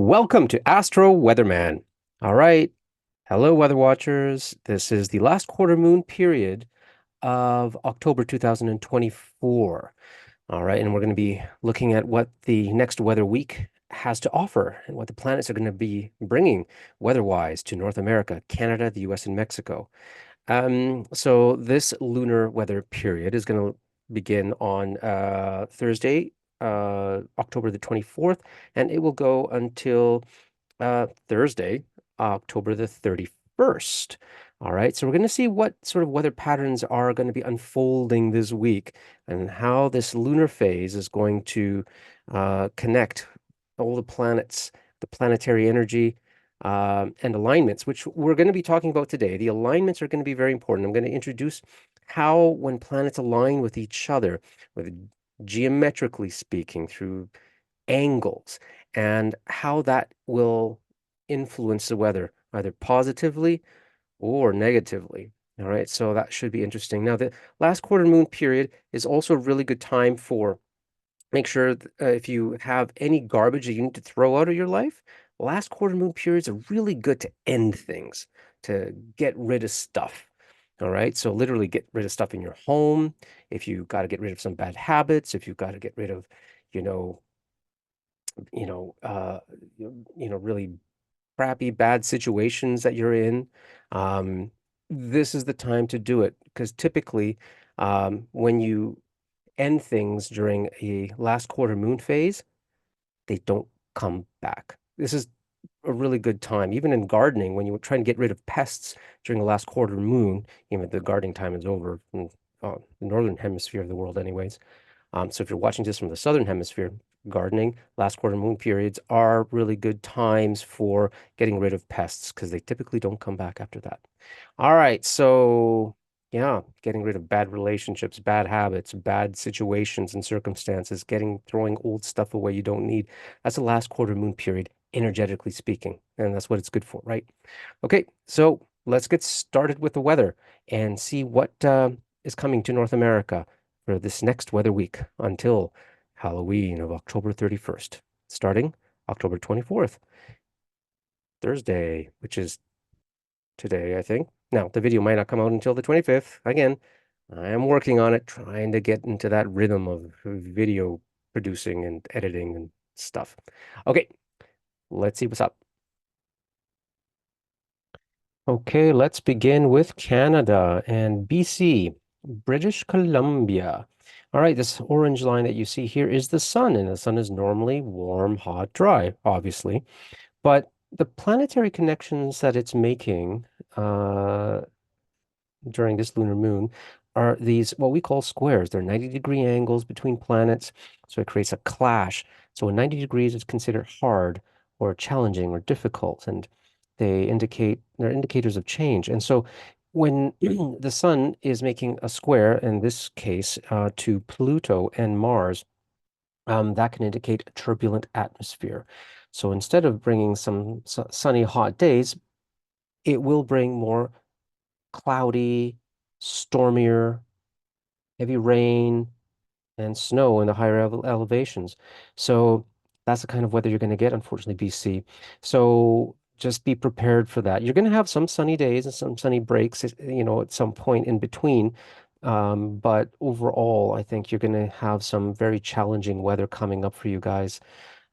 Welcome to Astro Weatherman. All right. Hello, weather watchers. This is the last quarter moon period of October 2024. All right. And we're going to be looking at what the next weather week has to offer and what the planets are going to be bringing weather-wise to North America, Canada, the US, and Mexico. So this lunar weather period is going to begin on Thursday, October the 24th, and it will go until Thursday, October the 31st. All right, so we're going to see what sort of weather patterns are going to be unfolding this week and how this lunar phase is going to connect all the planets, the planetary energy, and alignments, which we're going to be talking about today. The alignments are going to be very important. I'm going to introduce how, when planets align with each other, with geometrically speaking, through angles, and how that will influence the weather, either positively or negatively. All right, so that should be interesting. Now, the last quarter moon period is also a really good time for make sure if you have any garbage that you need to throw out of your life, last quarter moon periods are really good to end things, to get rid of stuff. All right, so literally get rid of stuff in your home. If you got to get rid of some bad habits, if you've got to get rid of, you know, you know, uh, really crappy, bad situations that you're in, um, this is the time to do it. Because typically, when you end things during a last quarter moon phase, they don't come back. This is a really good time. Even in gardening, when you try and get rid of pests during the last quarter moon, even the gardening time is over in the northern hemisphere of the world anyways. So if you're watching this from the southern hemisphere, gardening, last quarter moon periods are really good times for getting rid of pests because they typically don't come back after that. All right, so yeah, getting rid of bad relationships, bad habits, bad situations and circumstances, throwing old stuff away you don't need. That's the last quarter moon period, energetically speaking, and that's what it's good for, right? Okay, so let's get started with the weather and see what is coming to North America for this next weather week until Halloween of October 31st, starting October 24th, Thursday, which is today, I think. Now, the video might not come out until the 25th. Again, I am working on it, trying to get into that rhythm of video producing and editing and stuff. Okay, let's see what's up. Okay, let's begin with Canada and BC, British Columbia. All right, this orange line that you see here is the sun, and the sun is normally warm, hot, dry, obviously. But the planetary connections that it's making during this lunar moon are these what we call squares. They're 90-degree angles between planets, so it creates a clash. So 90 degrees is considered hard or challenging or difficult, and they're indicators of change. And so when the sun is making a square, in this case, to Pluto and Mars, that can indicate a turbulent atmosphere. So instead of bringing some sunny, hot days, it will bring more cloudy, stormier, heavy rain, and snow in the higher elevations. So that's the kind of weather you're going to get, unfortunately, BC. So just be prepared for that. You're going to have some sunny days and some sunny breaks, at some point in between. But overall, I think you're going to have some very challenging weather coming up for you guys.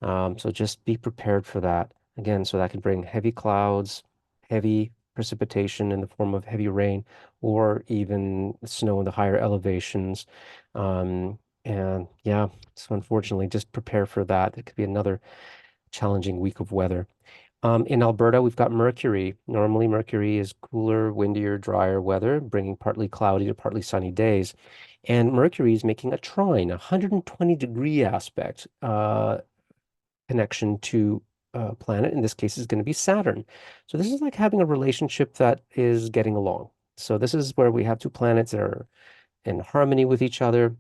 So just be prepared for that. Again, so that can bring heavy clouds, heavy precipitation in the form of heavy rain, or even snow in the higher elevations. And yeah, so unfortunately, just prepare for that. It could be another challenging week of weather. In Alberta, we've got Mercury. Normally, Mercury is cooler, windier, drier weather, bringing partly cloudy to partly sunny days. And Mercury is making a trine, a 120-degree aspect connection to a planet. In this case, is going to be Saturn. So this is like having a relationship that is getting along. So this is where we have two planets that are in harmony with each other.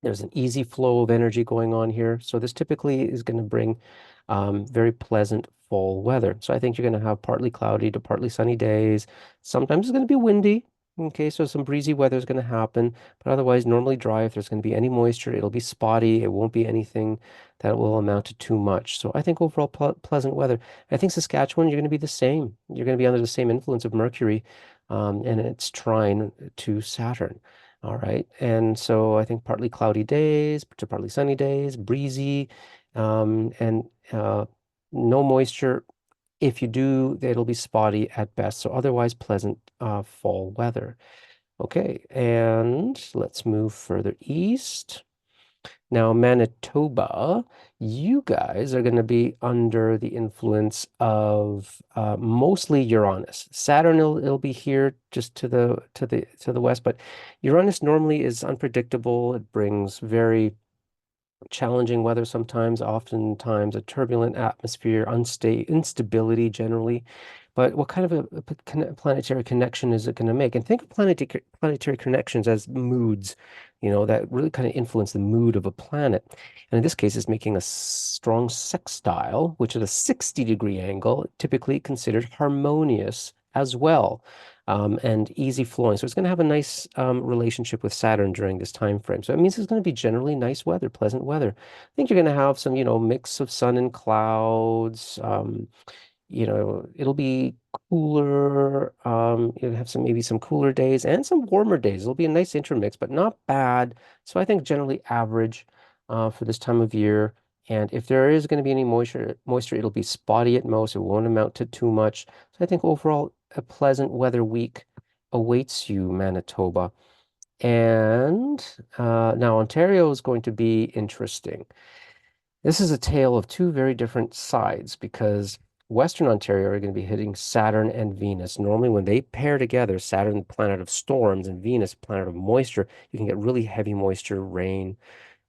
There's an easy flow of energy going on here. So this typically is going to bring very pleasant fall weather. So I think you're going to have partly cloudy to partly sunny days. Sometimes it's going to be windy, Okay, so some breezy weather is going to happen, but otherwise normally dry. If there's going to be any moisture, it'll be spotty. It won't be anything that will amount to too much. So I think overall pleasant weather. I think Saskatchewan, you're going to be the same. You're going to be under the same influence of Mercury, and its trine to Saturn. All right, and so I think partly cloudy days to partly sunny days, breezy, and no moisture. If you do, it'll be spotty at best. So otherwise pleasant fall weather. Okay, and let's move further east. Now, Manitoba, you guys are going to be under the influence of mostly Uranus. Saturn, it'll be here just to the west, but Uranus normally is unpredictable. It brings very challenging weather sometimes, oftentimes a turbulent atmosphere, instability generally. But what kind of a planetary connection is it going to make? And think of planetary connections as moods, that really kind of influence the mood of a planet. And in this case, it's making a strong sextile, which at a 60-degree angle, typically considered harmonious as well, and easy flowing. So it's going to have a nice relationship with Saturn during this time frame. So it means it's going to be generally nice weather, pleasant weather. I think you're going to have some, mix of sun and clouds. It'll be cooler. You'll have maybe some cooler days and some warmer days. It'll be a nice intermix, but not bad. So I think generally average for this time of year. And if there is going to be any moisture, it'll be spotty at most. It won't amount to too much. So I think overall a pleasant weather week awaits you, Manitoba. And now Ontario is going to be interesting. This is a tale of two very different sides because Western Ontario are going to be hitting Saturn and Venus. Normally, when they pair together, Saturn, the planet of storms, and Venus, planet of moisture, you can get really heavy moisture, rain,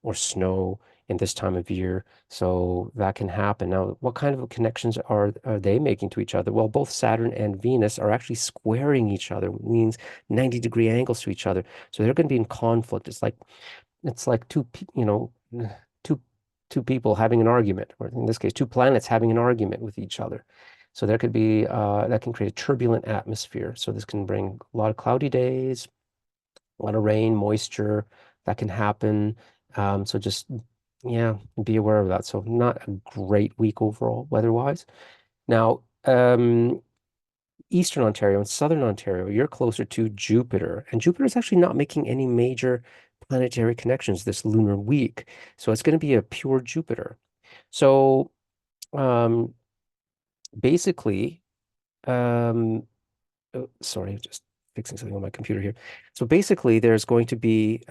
or snow in this time of year. So that can happen. Now, what kind of connections are they making to each other? Well, both Saturn and Venus are actually squaring each other, means 90-degree angles to each other. So they're going to be in conflict. It's like two two people having an argument, or in this case, two planets having an argument with each other. So there could be that can create a turbulent atmosphere. So this can bring a lot of cloudy days, a lot of rain, moisture that can happen. So just yeah, be aware of that. So not a great week overall weather-wise. Now, Eastern Ontario and Southern Ontario, you're closer to Jupiter, and Jupiter is actually not making any major planetary connections this lunar week. So it's going to be a pure Jupiter. So um, basically, sorry, just fixing something on my computer here. So basically, there's going to be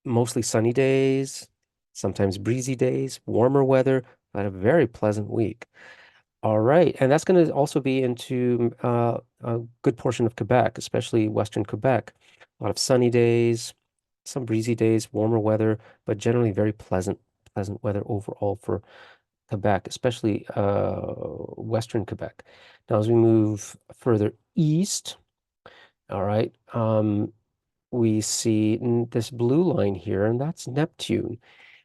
mostly sunny days, sometimes breezy days, warmer weather, but a very pleasant week. All right, and that's going to also be into a good portion of Quebec, especially Western Quebec. A lot of sunny days, some breezy days, warmer weather, but generally very pleasant weather overall for Quebec, especially Western Quebec. Now, as we move further east, all right, we see this blue line here, and that's Neptune.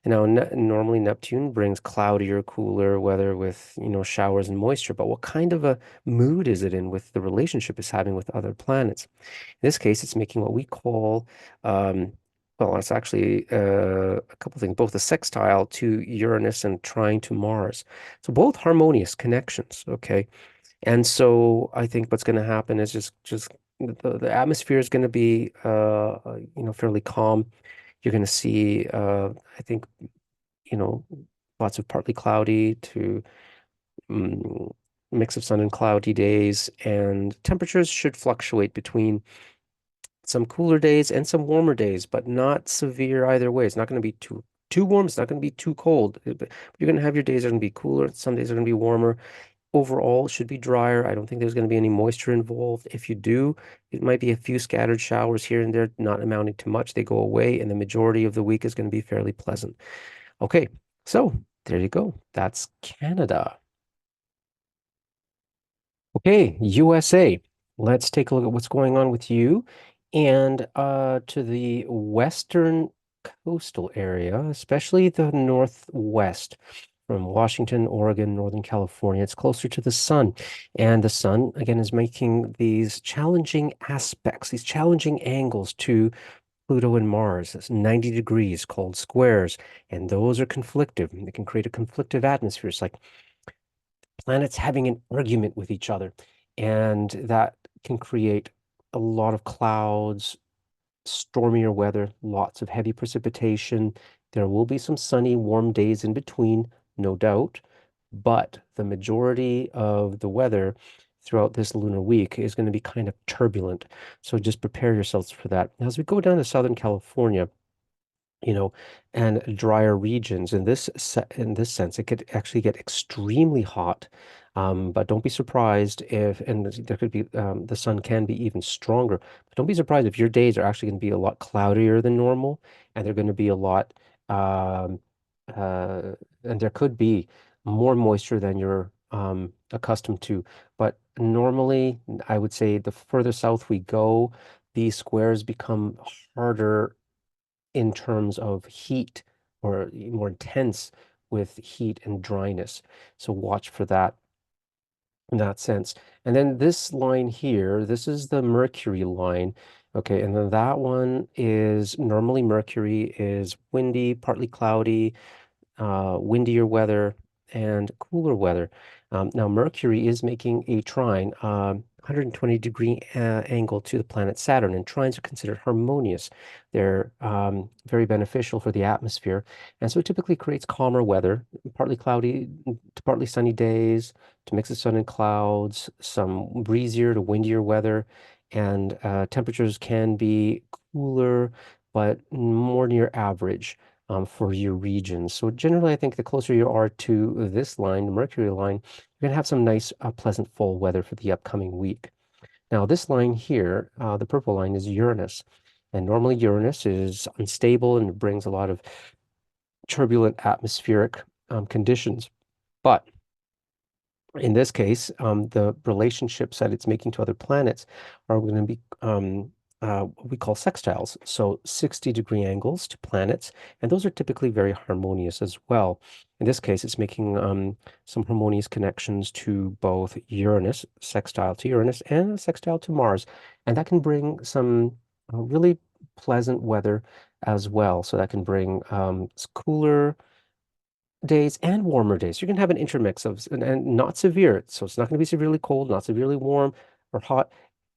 And now, normally Neptune brings cloudier, cooler weather with, showers and moisture. But what kind of a mood is it in with the relationship it's having with other planets? In this case, it's making what we call, well, it's actually a couple things, both a sextile to Uranus and trine to Mars. So both harmonious connections, okay? And so I think what's going to happen is just the atmosphere is going to be fairly calm. You're going to see I think you know lots of partly cloudy to um, mix of sun and cloudy days, and temperatures should fluctuate between some cooler days and some warmer days, but not severe either way. It's not going to be too warm. It's not going to be too cold. But you're going to have your days are going to be cooler. Some days are going to be warmer. Overall, it should be drier. I don't think there's going to be any moisture involved. If you do, it might be a few scattered showers here and there, not amounting to much. They go away, and the majority of the week is going to be fairly pleasant. Okay, so there you go. That's Canada. Okay, USA. Let's take a look at what's going on with you. And to the western coastal area, especially the northwest. from Washington, Oregon, Northern California. It's closer to the sun. And the sun, again, is making these challenging aspects, these challenging angles to Pluto and Mars. It's 90 degrees called squares. And those are conflictive. They can create a conflictive atmosphere. It's like planets having an argument with each other. And that can create a lot of clouds, stormier weather, lots of heavy precipitation. There will be some sunny, warm days in between, no doubt, but the majority of the weather throughout this lunar week is going to be kind of turbulent. So just prepare yourselves for that. As we go down to Southern California, you know, and drier regions. In this sense, it could actually get extremely hot. But don't be surprised if, and there could be, the sun can be even stronger. But don't be surprised if your days are actually going to be a lot cloudier than normal, and they're going to be a lot, um, and there could be more moisture than you're accustomed to. But normally, I would say the further south we go, these squares become harder in terms of heat or more intense with heat and dryness. So watch for that in that sense. And then this line here, this is the Mercury line. Okay, and then that one is normally Mercury is windy, partly cloudy, windier weather and cooler weather. Now, Mercury is making a trine, 120-degree angle to the planet Saturn, and trines are considered harmonious. They're very beneficial for the atmosphere, and so it typically creates calmer weather, partly cloudy to partly sunny days, to mix of sun and clouds, some breezier to windier weather, and temperatures can be cooler but more near average for your region. So generally, I think the closer you are to this line, the Mercury line, you're going to have some nice, pleasant fall weather for the upcoming week. Now, this line here, the purple line, is Uranus. And normally Uranus is unstable and brings a lot of turbulent atmospheric conditions. But in this case, the relationships that it's making to other planets are going to be what we call sextiles. So 60-degree angles to planets, and those are typically very harmonious as well. In this case, it's making some harmonious connections to both Uranus, sextile to Uranus, and sextile to Mars. And that can bring some really pleasant weather as well. So that can bring cooler days and warmer days. You're going to have an intermix of, and not severe. So it's not going to be severely cold, not severely warm or hot,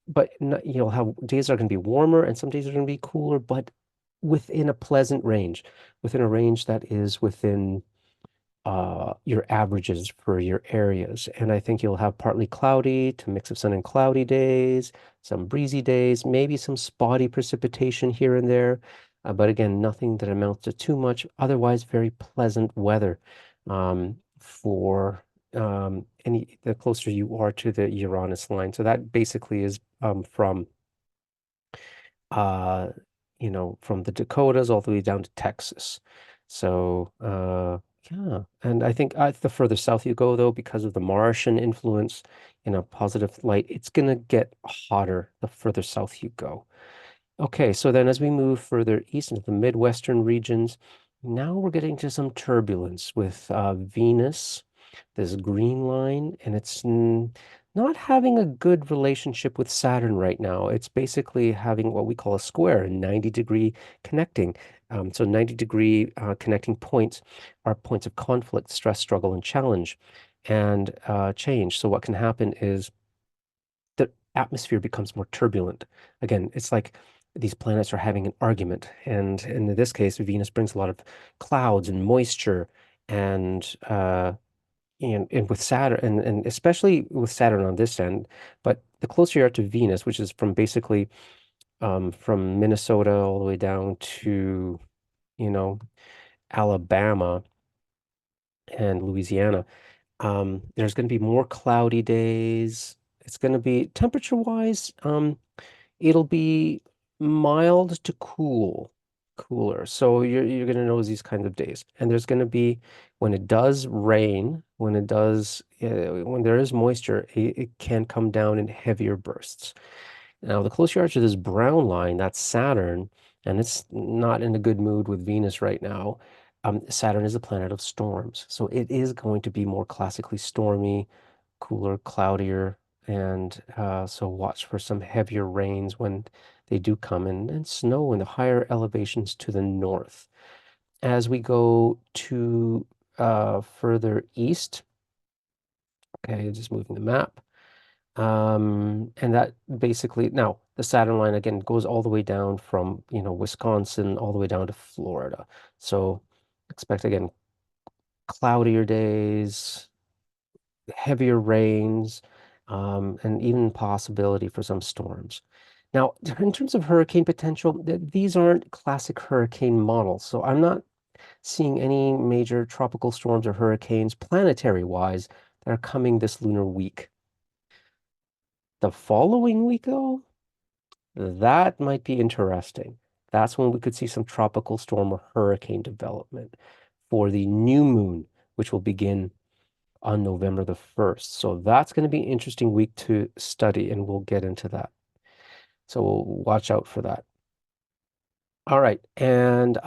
but not, you'll have days that are going to be warmer and some days are going to be cooler, but within a pleasant range, within a range that is within your averages for your areas. And I think you'll have partly cloudy to mix of sun and cloudy days, some breezy days, maybe some spotty precipitation here and there. But again, nothing that amounts to too much. Otherwise, very pleasant weather for any the closer you are to the Uranus line. So that basically is from uh, from the Dakotas all the way down to Texas. So, yeah. And I think the further south you go, though, because of the Martian influence in a positive light, it's going to get hotter the further south you go. Okay, so then as we move further east into the Midwestern regions, now we're getting to some turbulence with Venus, this green line, and it's not having a good relationship with Saturn right now. It's basically having what we call a square, a 90-degree connecting. So 90-degree connecting points are points of conflict, stress, struggle, and challenge, and change. So what can happen is the atmosphere becomes more turbulent. Again, it's like these planets are having an argument, and in this case, Venus brings a lot of clouds and moisture, and and with Saturn, and especially with Saturn on this end, but the closer you are to Venus, which is from basically from Minnesota all the way down to, you know, Alabama and Louisiana, there's going to be more cloudy days. It's going to be temperature-wise, it'll be mild to cooler. So you're going to notice these kinds of days. And there's going to be, when it does rain, when there is moisture, it can come down in heavier bursts. Now, the closer you are to this brown line, that's Saturn, and it's not in a good mood with Venus right now. Saturn is a planet of storms, so it is going to be more classically stormy, cooler, cloudier, and so watch for some heavier rains when they do come and snow in the higher elevations to the north. As we go to further east, okay, just moving the map. And that basically now the Saturn line again goes all the way down from, Wisconsin all the way down to Florida. So expect again cloudier days, heavier rains, and even possibility for some storms. Now, in terms of hurricane potential, these aren't classic hurricane models, so I'm not seeing any major tropical storms or hurricanes planetary wise that are coming this lunar week. The following week, though, that might be interesting. That's when we could see some tropical storm or hurricane development for the new moon, which will begin on November the 1st. So that's going to be an interesting week to study, and we'll get into that. So we'll watch out for that. All right, and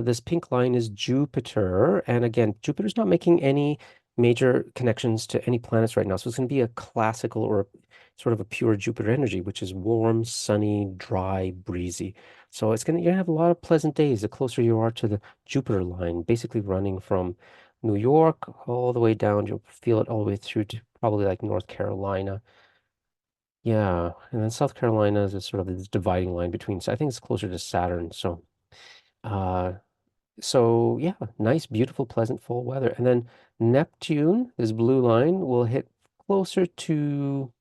this pink line is Jupiter. And again, Jupiter's not making any major connections to any planets right now. So it's going to be a classical or sort of a pure Jupiter energy, which is warm, sunny, dry, breezy. So you're gonna have a lot of pleasant days the closer you are to the Jupiter line, basically running from New York all the way down. You'll feel it all the way through to probably like North Carolina. Yeah, and then South Carolina is sort of this dividing line between, so I think it's closer to Saturn. Uh, so yeah, nice, beautiful, pleasant fall weather. And then Neptune, this blue line, will hit closer to,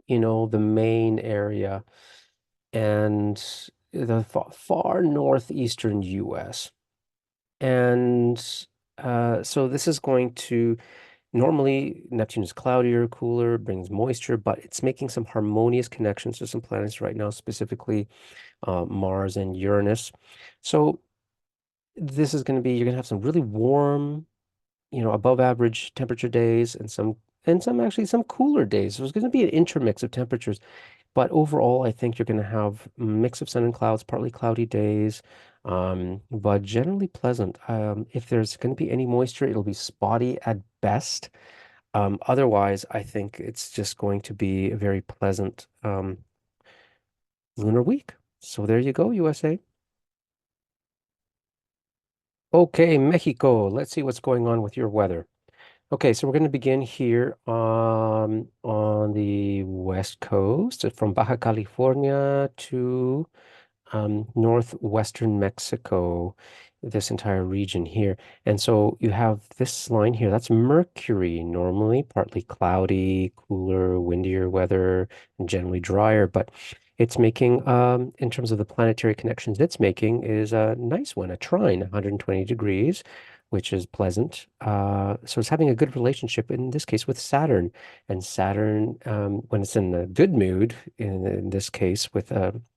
the main area and the far northeastern US. And so this is going to normally Neptune is cloudier, cooler, brings moisture, but it's making some harmonious connections to some planets right now, specifically Mars and Uranus. So this is going to be, you're going to have some really warm, above average temperature days and some actually some cooler days. So it's going to be an intermix of temperatures. But overall, I think you're going to have a mix of sun and clouds, partly cloudy days, but generally pleasant. If there's going to be any moisture, it'll be spotty at best. Otherwise, I think it's just going to be a very pleasant lunar week. So there you go, USA. Okay, Mexico. Let's see what's going on with your weather. Okay, so we're going to begin here on the west coast, from Baja California to northwestern Mexico, this entire region here. And so you have this line here, that's Mercury, normally partly cloudy, cooler, windier weather, and generally drier, but it's making, in terms of the planetary connections it's making, is a nice one, a trine, 120 degrees, which is pleasant. So it's having a good relationship, in this case, with Saturn. And Saturn, when it's in a good mood, in this case with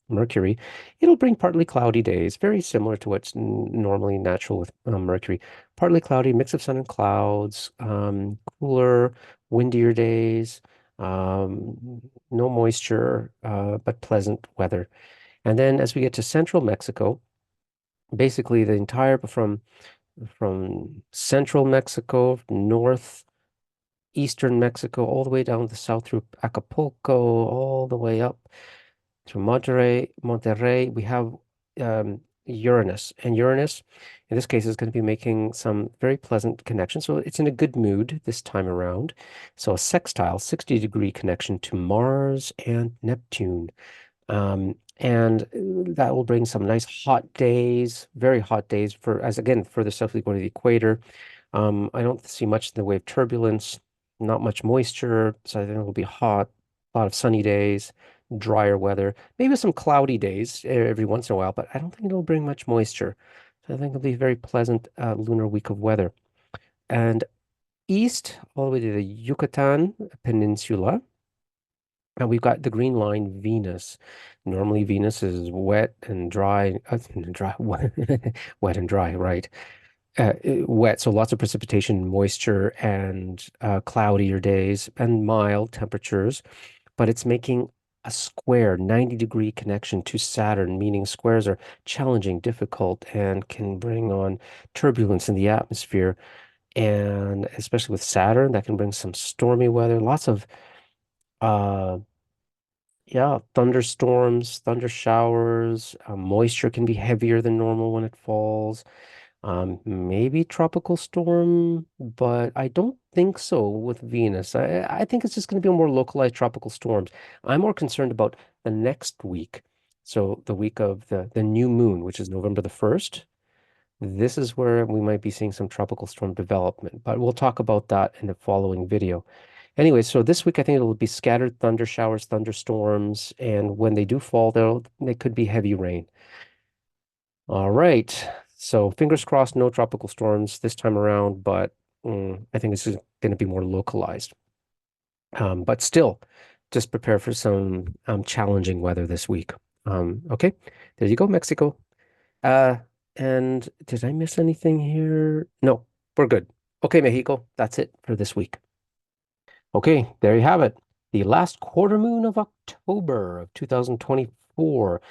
Mercury, it'll bring partly cloudy days, very similar to what's normally natural with Mercury. Partly cloudy, mix of sun and clouds, cooler, windier days, no moisture, but pleasant weather. And then as we get to central Mexico, basically the entire from central Mexico, north eastern Mexico, all the way down the south through Acapulco, all the way up to Monterrey, we have Uranus. And Uranus, in this case, is going to be making some very pleasant connections. So it's in a good mood this time around. So a sextile, 60-degree connection to Mars and Neptune. And that will bring some nice hot days, very hot days as again, further south we go to the equator. I don't see much in the way of turbulence, not much moisture, so I think it'll be hot, a lot of sunny days, drier weather, maybe some cloudy days every once in a while, but I don't think it'll bring much moisture. So I think it'll be a very pleasant lunar week of weather. And east, all the way to the Yucatan Peninsula, and we've got the green line, Venus. Normally, Venus is wet and dry, wet and dry, right? Wet, so lots of precipitation, moisture, and cloudier days and mild temperatures. But it's making a square 90-degree connection to Saturn, meaning squares are challenging, difficult, and can bring on turbulence in the atmosphere. And especially with Saturn, that can bring some stormy weather, lots of uh yeah, thunderstorms, thunder showers, moisture can be heavier than normal when it falls. Maybe tropical storm, but I don't think so with Venus. I think it's just going to be more localized tropical storms. I'm more concerned about the next week. So the week of the new moon, which is November the 1st. This is where we might be seeing some tropical storm development, but we'll talk about that in the following video. Anyway, so this week I think it'll be scattered thunder showers, thunderstorms, and when they do fall, they could be heavy rain. All right. So fingers crossed, no tropical storms this time around, but I think this is going to be more localized. But still, just prepare for some challenging weather this week. Okay, there you go, Mexico. Uh, and did I miss anything here? No, we're good. Okay, Mexico, that's it for this week. Okay, there you have it. The last quarter moon of October of 2024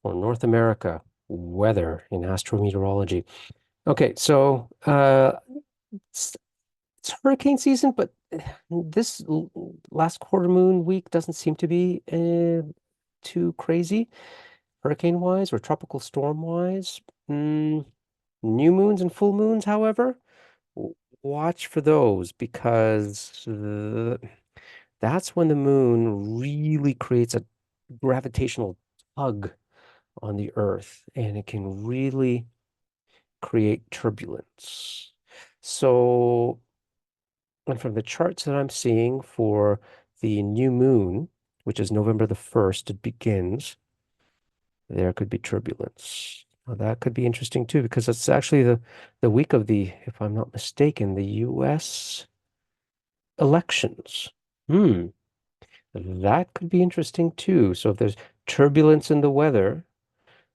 for North America weather in astrometeorology. Okay, so it's, it's hurricane season, but this last quarter moon week doesn't seem to be too crazy hurricane wise or tropical storm wise. New moons and full moons, however, watch for those because that's when the moon really creates a gravitational tug on the Earth, and it can really create turbulence. So, and from the charts that I'm seeing for the new moon, which is November the 1st, it begins, there could be turbulence. Now, that could be interesting too, because it's actually the week of the, if I'm not mistaken, the US elections. Hmm, that could be interesting too. So if there's turbulence in the weather,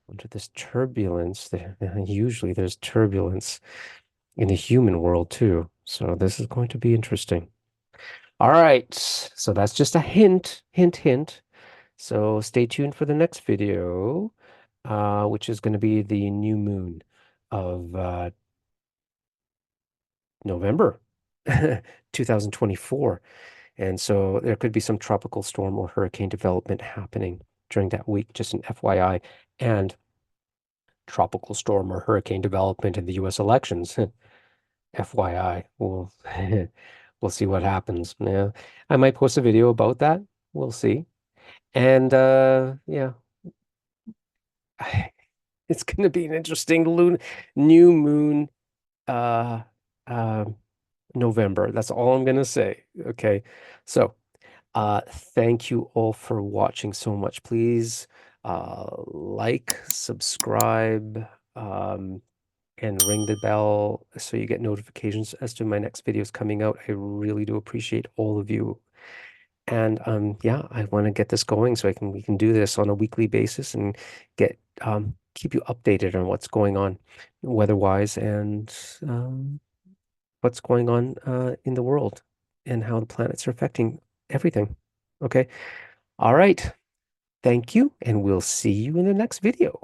under this turbulence, usually there's turbulence in the human world too. So this is going to be interesting. All right, so that's just a hint, hint, hint. So stay tuned for the next video, which is going to be the new moon of November 2024. And so there could be some tropical storm or hurricane development happening during that week, just an FYI, and tropical storm or hurricane development in the US elections. FYI, we'll see what happens. Yeah, I might post a video about that. We'll see. And yeah, it's going to be an interesting new moon uh uh November. That's all I'm going to say. Okay. So, thank you all for watching so much. Please like, subscribe, and ring the bell so you get notifications as to my next videos coming out. I really do appreciate all of you. And yeah, I want to get this going so we can do this on a weekly basis and get keep you updated on what's going on weather-wise and what's going on in the world and how the planets are affecting everything. Okay. All right. Thank you, and we'll see you in the next video.